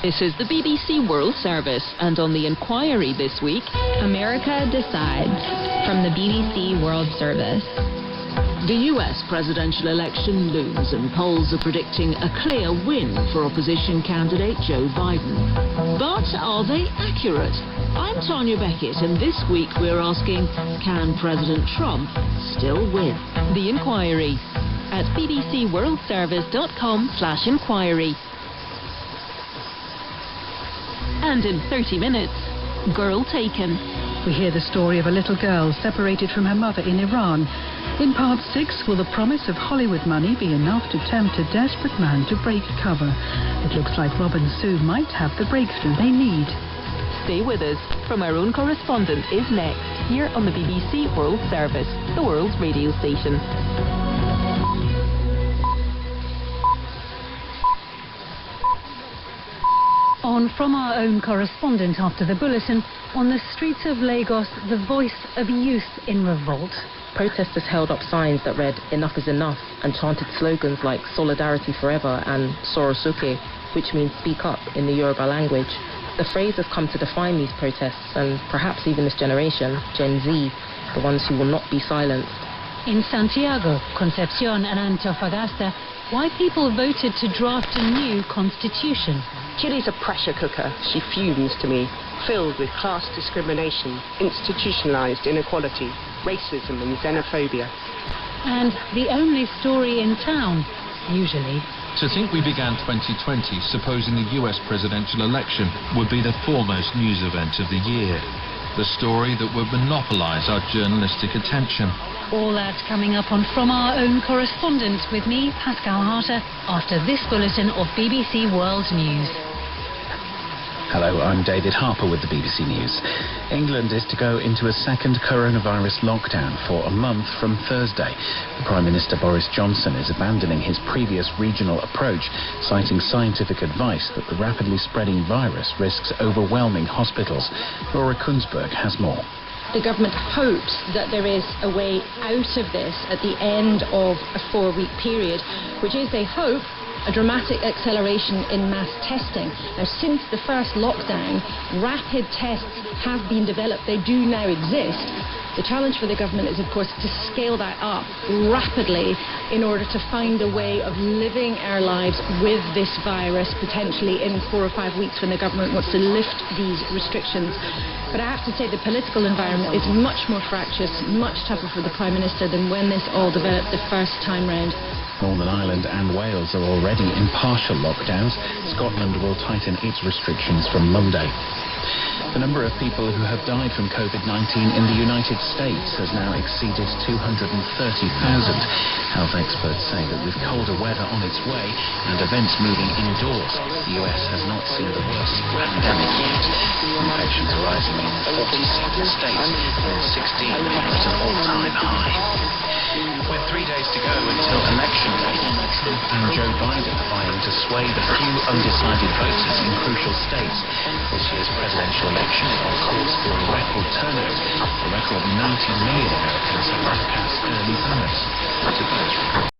This is the BBC World Service, and on the inquiry this week, America decides, from the BBC World Service. The US presidential election looms, and polls are predicting a clear win for opposition candidate Joe Biden. But are they accurate? I'm Tanya Beckett, and this week we're asking, can President Trump still win? The inquiry at bbcworldservice.com/inquiry. And in 30 minutes, girl taken. We hear the story of a little girl separated from her mother in Iran. In part 6, will the promise of Hollywood money be enough to tempt a desperate man to break cover? It looks like Rob and Sue might have the breakthrough they need. Stay with us. From Our Own Correspondent is next, here on the BBC World Service, the world's radio station. On From Our Own Correspondent after the bulletin, on the streets of Lagos, the voice of youth in revolt. Protesters held up signs that read "Enough is enough" and chanted slogans like "Solidarity Forever" and "Sorosoke," which means "speak up" in the Yoruba language. The phrase has come to define these protests and perhaps even this generation, Gen Z, the ones who will not be silenced. In Santiago, Concepcion and Antofagasta, why people voted to draft a new constitution. Chile's a pressure cooker. She fumes to me, filled with class discrimination, institutionalized inequality, racism and xenophobia. And the only story in town, usually. To think we began 2020 supposing the US presidential election would be the foremost news event of the year. The story that would monopolize our journalistic attention. All that coming up on From Our Own Correspondent with me, Pascal Harter, after this bulletin of BBC World News. Hello, I'm David Harper with the BBC News. England is to go into a second coronavirus lockdown for a month from Thursday. The Prime Minister Boris Johnson is abandoning his previous regional approach, citing scientific advice that the rapidly spreading virus risks overwhelming hospitals. Laura Kunzberg has more. The government hopes that there is a way out of this at the end of a 4-week period, which is, they hope, a dramatic acceleration in mass testing. Now, since the first lockdown, rapid tests have been developed. They do now exist. The challenge for the government is, of course, to scale that up rapidly in order to find a way of living our lives with this virus, potentially in 4 or 5 weeks when the government wants to lift these restrictions. But I have to say the political environment is much more fractious, much tougher for the Prime Minister than when this all developed the first time round. Northern Ireland and Wales are already in partial lockdowns. Scotland will tighten its restrictions from Monday. The number of people who have died from COVID-19 in the United States has now exceeded 230,000. Health experts say that with colder weather on its way and events moving indoors, the US has not seen the worst pandemic yet. Infections are rising in 47 states, and 16 are at an all-time high. With 3 days to go until Election Day, Trump and Joe Biden are vying to sway the few undecided voters in crucial states. This year's presidential election is on course for a record turnout. A record 90 million Americans have bypassed early ballots to vote.